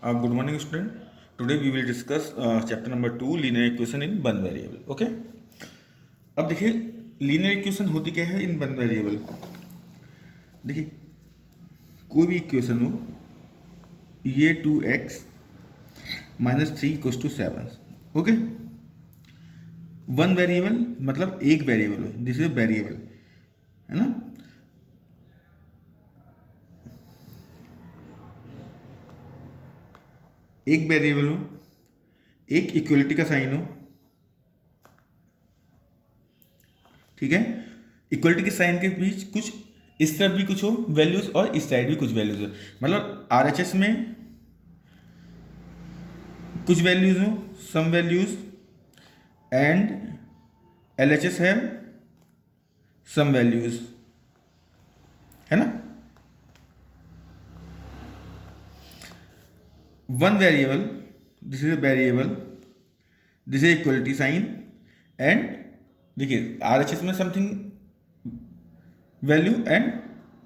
Good morning, student. Today we will discuss chapter number 2, linear equation in one variable. Okay. अब देखिए linear equation होती क्या है in one variable. देखिए कोई भी इक्वेशन हो, ये 2x minus 3 equals to 7। Okay, one variable मतलब एक वेरिएबल हो, दिस इज वेरिएबल, है ना। एक वेरिएबल हो, एक इक्वलिटी का साइन हो, ठीक है। इक्वलिटी के साइन के बीच कुछ इस तरफ भी कुछ हो वैल्यूज और इस साइड भी कुछ वैल्यूज हो, मतलब आरएचएस में कुछ वैल्यूज हो, सम वैल्यूज, एंड एलएचएस है सम वैल्यूज, है ना। One variable, this is a variable, this is equality sign, and देखिए आरएचएस में समथिंग वैल्यू एंड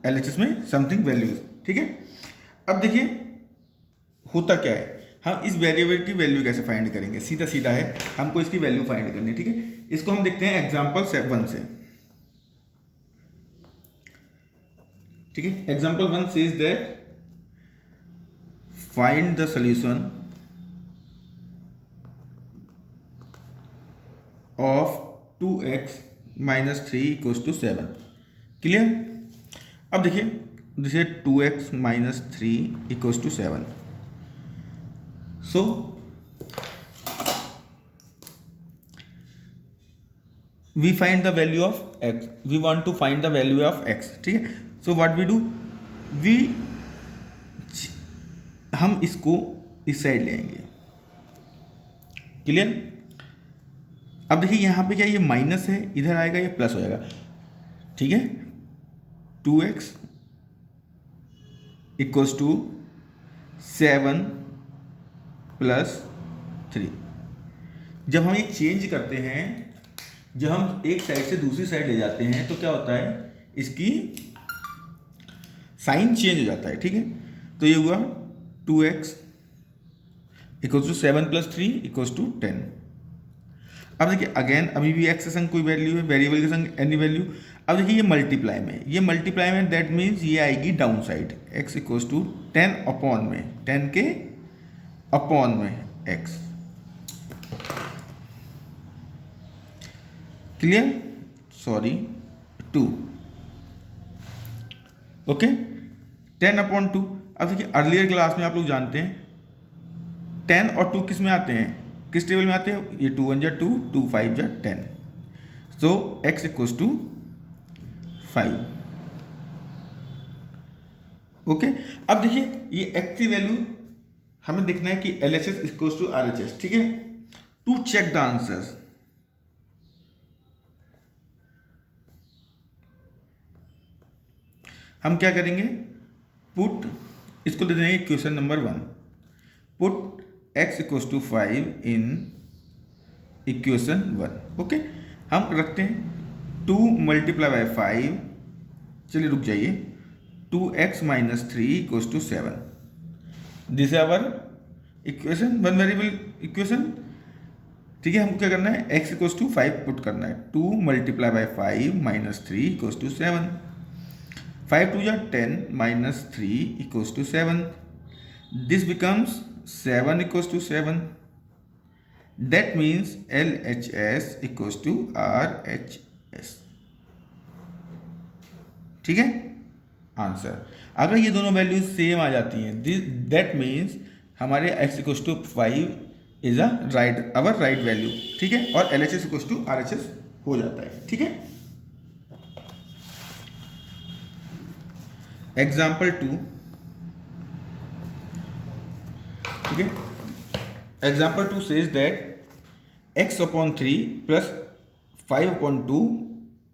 एलएचएस में समथिंग वैल्यूज, ठीक है। अब देखिए होता क्या है, हम इस वेरिएबल की वैल्यू कैसे फाइंड करेंगे, सीधा सीधा है, हमको इसकी वैल्यू फाइंड करनी है, ठीक है। इसको हम देखते हैं एग्जांपल 1 से, ठीक है। Example 1 says that find the solution of 2x minus 3 equals to 7। Clear. अब देखिए this is 2x minus 3 equals to 7। So we find the value of x, we want to find the value of x, ठीक है। so what we do, we हम इसको इस side ले आएंगे। Clear. अब देखिए यहाँ पे क्या ये माइनस है, इधर आएगा ये प्लस हो जाएगा, ठीक है। 2x equals to 7 plus 3। जब हम ये चेंज करते हैं, जब हम एक साइड से दूसरी साइड ले जाते हैं तो क्या होता है, इसकी साइन चेंज हो जाता है, ठीक है। तो ये हुआ 2x equals to 7 plus 3 equals to 10। अब देखिए अगेन अभी भी x के संग कोई वैल्यू है, वेरिएबल के संग एनी वैल्यू। अब देखिए ये मल्टीप्लाई में, ये मल्टीप्लाई में दैट मीन्स ये आएगी down side, x equals to 10 upon में 10 के अपॉन में x। Clear, sorry 2। Okay, 10 upon 2। अब देखिए अर्लियर क्लास में आप लोग जानते हैं 10 और 2 किस में आते हैं, किस टेबल में आते हैं, ये 2 1 जा 2, 2 5 जा 10। सो x इक्वल्स टू 5। ओके, अब देखिए ये x की वैल्यू हमें देखना है कि LHS इक्वल्स टू RHS, ठीक है। टू चेक द आंसर्स, हम क्या करेंगे, पुट, इसको दे देंगे question number 1, put x equals to 5 in equation 1। Okay, हम रखते हैं 2 मल्टीप्लाई बाय 5, चलिए रुक जाइए, 2x minus 3 equals to 7। This is our equation, one variable equation, ठीक है। हमको क्या करना है, x इक्वल्स टू 5 पुट करना है, 2 multiply by 5 minus 3 equals to 7। 5 2 जा 10 minus 3 equals to 7. This becomes 7 equals to 7. That means LHS equals to RHS. ठीक है आंसर। अगर ये दोनों वैल्यूज सेम आ जाती हैं, दैट मीन्स हमारे x equals to 5 is a right, our right value, ठीक है। और LHS इक्वल्स टू RHS हो जाता है, ठीक है। एग्जाम्पल 2, ठीक है। Example 2 says that x upon 3 plus 5 upon 2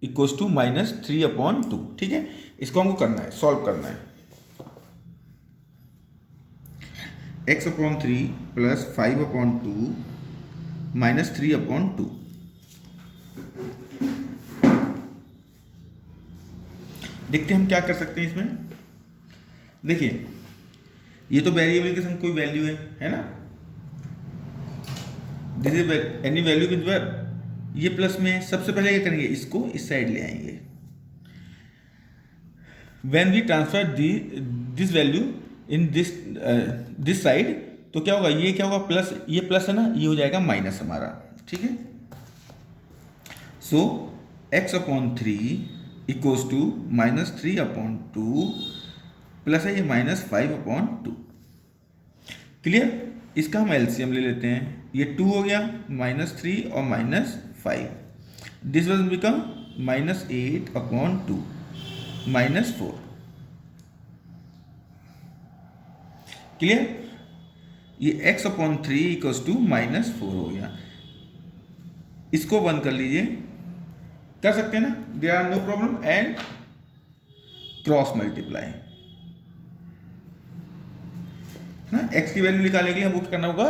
equals to minus 3 upon 2, ठीक है। इसको हमको करना है, सॉल्व करना है। x upon 3 plus 5 upon 2 minus 3 upon 2। देखते हैं हम क्या कर सकते हैं इसमें। देखिए ये तो वेरिएबल के संग कोई वैल्यू है ना, this is any value with verb, ये प्लस में है। सबसे पहले क्या करेंगे, इसको इस साइड ले आएंगे। When we transfer this value in this side, तो क्या होगा, ये क्या होगा, प्लस, ये प्लस है ना, ये हो जाएगा माइनस हमारा, ठीक है। So x upon 3 equals to -3 upon 2 plus है ये -5 अपॉन 2। क्लियर। इसका हम एलसीएम ले लेते हैं, ये 2 हो गया, -3 और -5, this will become -8 upon 2 -4। Clear. ये x अपॉन 3 इक्वल्स टू -4 हो गया। इसको 1 कर लीजिए, कर सकते हैं ना, there are no problem. And cross multiply ना, x की वैल्यू निकालने के लिए हमको क्या करना होगा,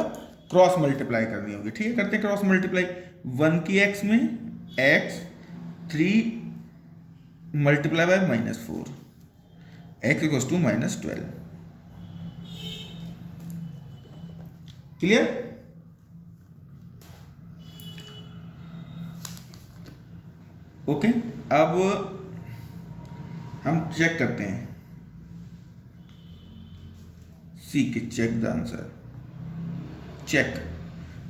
क्रॉस मल्टीप्लाई करनी होगी, ठीक है। करते हैं क्रॉस मल्टीप्लाई। 1 की x में x 3 multiply by -4, x equals to -12। Clear. Okay, अब हम चेक करते हैं, सी के चेक द आंसर, चेक,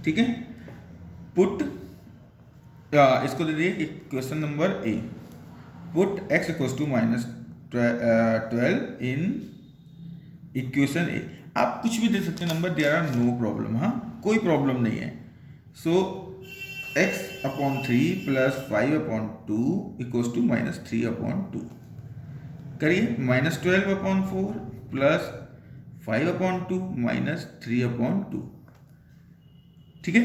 ठीक है। पुट, इसको दे दिए question number A, put x equals to -12 in equation A. आप कुछ भी दे सकते हैं number, there are no problem, हाँ कोई प्रॉब्लम नहीं है। So x upon 3 plus 5 upon 2 equals to -3 upon 2। करिए, -12 अपॉन 4 प्लस 5 अपॉन 2 -3 अपॉन 2, ठीक है।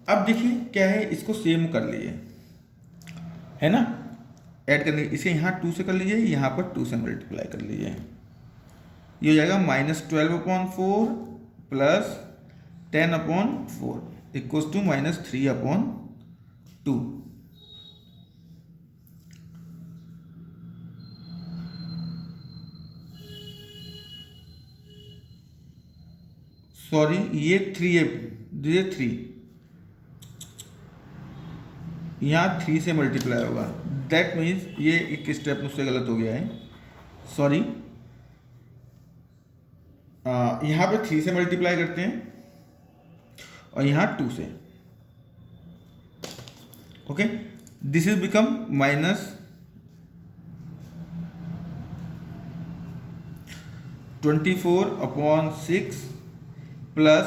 अब देखिए क्या है, इसको सेम कर लीजिए, है ना, ऐड करने, इसे यहाँ 2 से कर लीजिए, यहाँ पर 2 से मल्टीप्लाई कर लीजिए, ये हो जाएगा -12 upon 4 plus 10 upon 4 equals to -3 upon 2। Sorry, ये 3 है, ये 3 यहाँ 3 से मल्टीप्लाई होगा, दैट मीन्स ये एक स्टेप मुझसे गलत हो गया है, सॉरी। यहाँ पे 3 से मल्टीप्लाई करते हैं और यहाँ 2 से, okay. This is become -24 upon 6 plus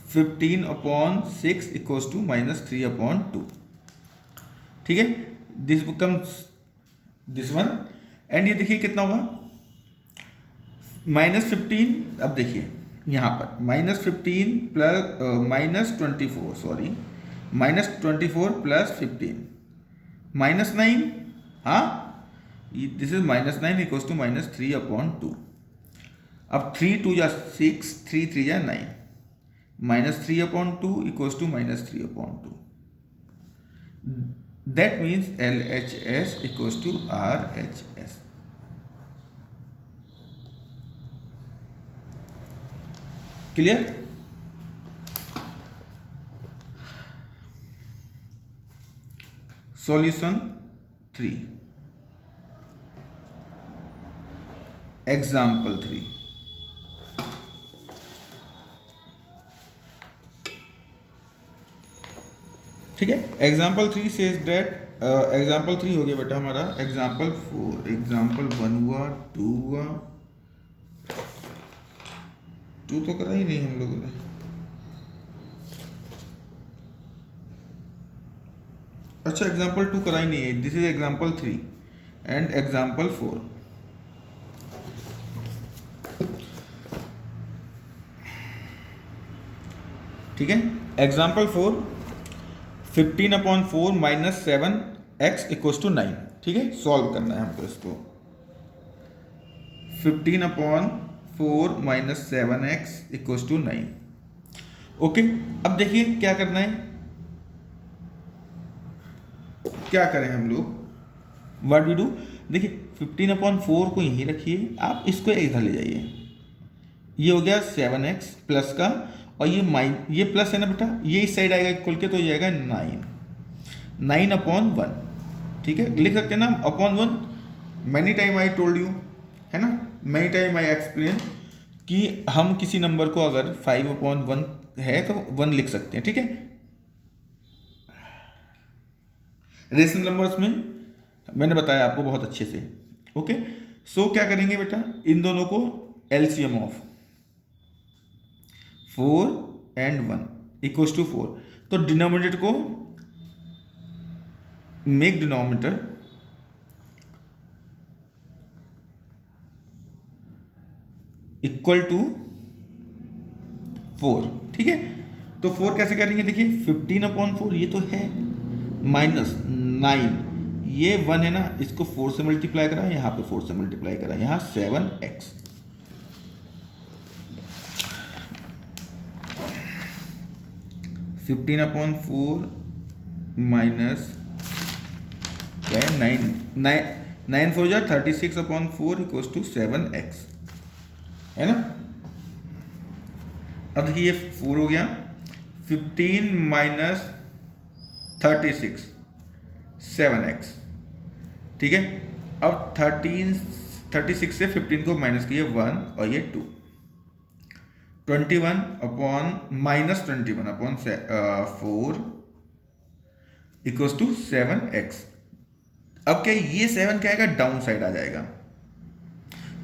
15 upon 6 equals to -3 upon 2, ठीक है। This becomes this one, and ये देखिए कितना होगा, -15। अब देखिए यहाँ पर -15 प्लस -24, सॉरी, -24 प्लस 15 -9, हाँ, this is -9 equals to -3 upon 2। अब 3 2 जा 6, 3 3 जा 9, -3 upon 2 equals to -3 upon 2। That means LHS equals to RHS। Clear. Solution 3, example 3। ठीक है, एग्जाम्पल 3 सेज दैट, एग्जाम्पल 3 हो गया बेटा हमारा, एग्जाम्पल 4, एग्जाम्पल 1 हुआ, 2 हुआ, 2 तो करा ही नहीं हम लोगों ने, अच्छा एग्जाम्पल 2 करा ही नहीं है, this is example 3 and example 4। ठीक है, example 4, 15 upon 4 minus 7 x equals to 9। ठीक है, सॉल्व करना है हमको इसको। 15 upon 4 minus 7 x equals to 9। Okay, अब देखिए क्या करना है, क्या करें हम लोग, व्हाट वी डू। देखिए 15 अपॉन 4 को यहीं रखिए, आप इसको इधर ले जाइए, ये हो गया 7x प्लस का, और ये प्लस है ना बेटा, ये इस साइड आएगा इक्वल के, तो ये आएगा 9/1। ठीक है, लिख सकते हैं ना upon 1। Many time I told you, है ना, मैनी टाइम आई एक्सप्लेन कि हम किसी नंबर को अगर 5/1 है तो 1 लिख सकते हैं। ठीक है, रेशनल नंबर्स में मैंने बताया आपको बहुत अच्छे से। ओके, सो क्या करेंगे बेटा, इन दोनों को LCM of 4 and 1 equals to 4, तो डिनोमिनेटर को मेक डिनोमिनेटर इक्वल टू 4। ठीक है, तो 4 कैसे करेंगे, देखिए 15/4 ये तो है, माइनस 9, ये 1 है ना, इसको 4 से मल्टीप्लाई करा, यहाँ पे 4 से मल्टीप्लाई करा, यहाँ 7x। फिफ्टीन अपॉन 4 माइनस क्या है, 9 4 जा 36/4 इक्वल्स टू 7x, है ना। अब देखिए ये 4 हो गया, 15 माइनस 36 7x। ठीक है, अब 36 से 15 को माइनस किए 1 और ये 2, 21 अपॉन -21/4 इक्वल्स टू 7x। अब क्या ये 7 क्या आएगा, डाउन साइड आ जाएगा,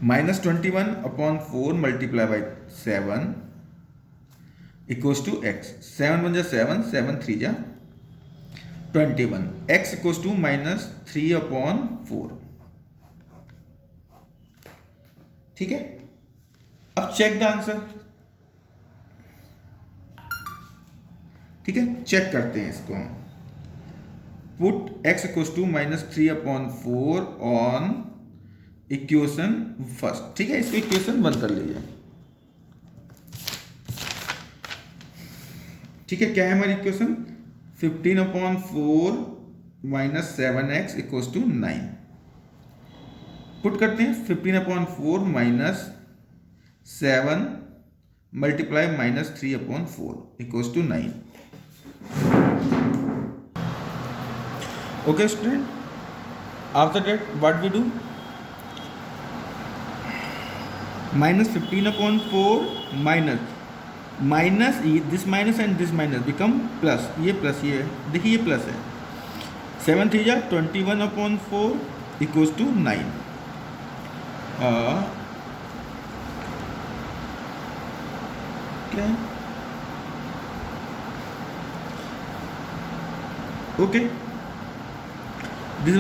-21/4 multiply by 7 equals to x। 7 1 जा 7, 7 3 जा 21, x इक्वल्स टू -3/4। ठीक है, अब चेक द आंसर। ठीक है, चेक करते हैं इसको। Put x equals to -3/4 on equation first. ठीक है, इसको इक्वेशन 1 कर लीजिए। ठीक है, क्या है हमारी equation, 15/4 minus 7x equals to 9। Put करते हैं, 15/4 minus 7 multiply -3/4 equals to 9। Okay student, after that what we do, -15/4 minus this minus and this minus become plus, ये प्लस, ये देखिए ये प्लस है, 7 3 जा 21/4 इक्वल्स टू 9। क्या है, ओके, दिस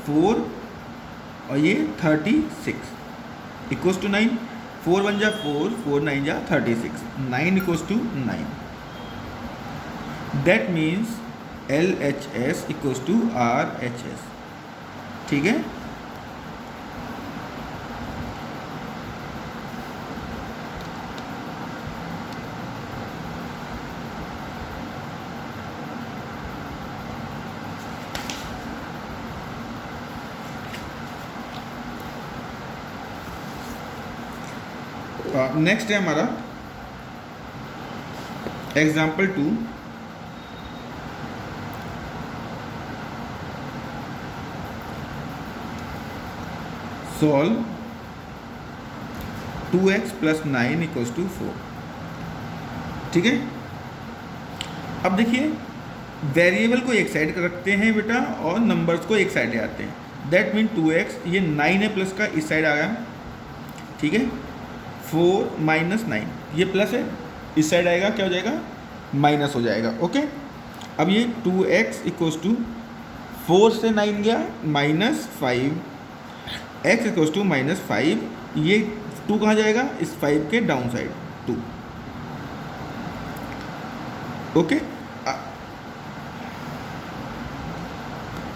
4 और ये 36 इक्वल्स टू 9। 4 1 जा 4, 4 9 जा 36, 9 equals to 9। That means LHS equals to RHS। ठीक है, नेक्स्ट है हमारा example 2। Solve 2x + 9 equals to 4। ठीक है, अब देखिए वेरिएबल को एक साइड रखते हैं बेटा और नंबर्स को एक साइड ले आते हैं। दैट मीन 2x, ये 9 है प्लस का, इस साइड आ गया। ठीक है, 4 माइनस 9, ये प्लस है, इस साइड आएगा क्या हो जाएगा, माइनस हो जाएगा। ओके, अब ये 2x इक्वल्स टू 4 से 9 गया -5, x इक्वल्स टू -5, ये 2 कहाँ जाएगा, इस 5 के डाउन साइड 2। ओके,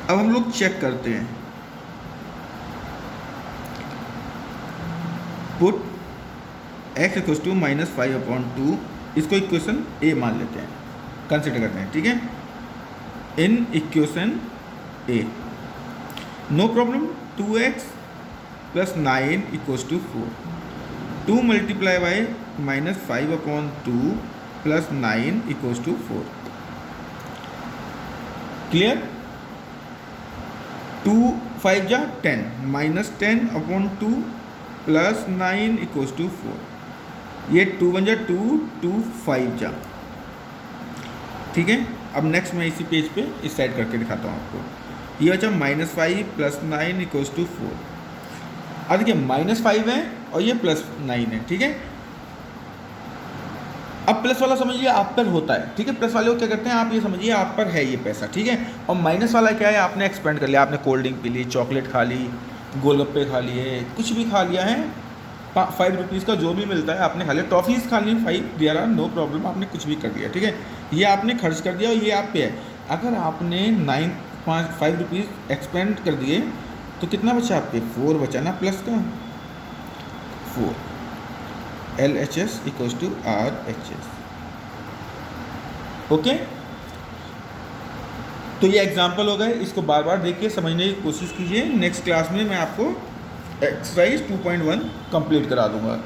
अब हम लोग चेक करते हैं। पुट x इक्वल्स टू -5/2, इसको इक्वेशन ए मान लेते हैं, कंसिडर करते हैं। ठीक है, in equation a no problem, 2x + 9 equals to 4। 2 multiply by -5/2 plus 9 equals to 4। Clear? 2 5 जा 10 -10/2 प्लस 9 इक्वल्स टू 4। ये 2 1 जा 2, 2 5 जा। ठीक है, अब नेक्स्ट मैं इसी पेज पे इस साइड करके दिखाता हूँ आपको। ये बचा -5 प्लस 9 इक्वल्स टू 4। अब देखिए -5 है और ये +9 है। ठीक है, अब प्लस वाला समझिए आप पर होता है। ठीक है, प्लस वाले को क्या करते हैं, आप ये समझिए आप पर है ये पैसा। ठीक है, और माइनस वाला क्या है, आपने एक्सपेंड कर लिया, आपने कोल्ड ड्रिंक पी ली, चॉकलेट खा ली, गोलगप्पे खा लिए, कुछ भी खा लिया है। 5 रुपीज़ का जो भी मिलता है आपने खा लिया, टॉफ़ीज़ खा ली 5 दिया रहा, नो प्रॉब्लम, आपने कुछ भी कर लिया। ठीक है, ये आपने खर्च कर दिया और ये आप पे है। अगर आपने 5 रुपीज़ एक्सपेंड कर दिए तो कितना बचा आप पे, 4 बचा ना, प्लस का 4। LHS equals to RHS। Okay, तो ये एग्जाम्पल हो गए, इसको बार बार देखिए, समझने की कोशिश कीजिए। नेक्स्ट क्लास में मैं आपको एक्सरसाइज 2.1 कंप्लीट करा दूंगा।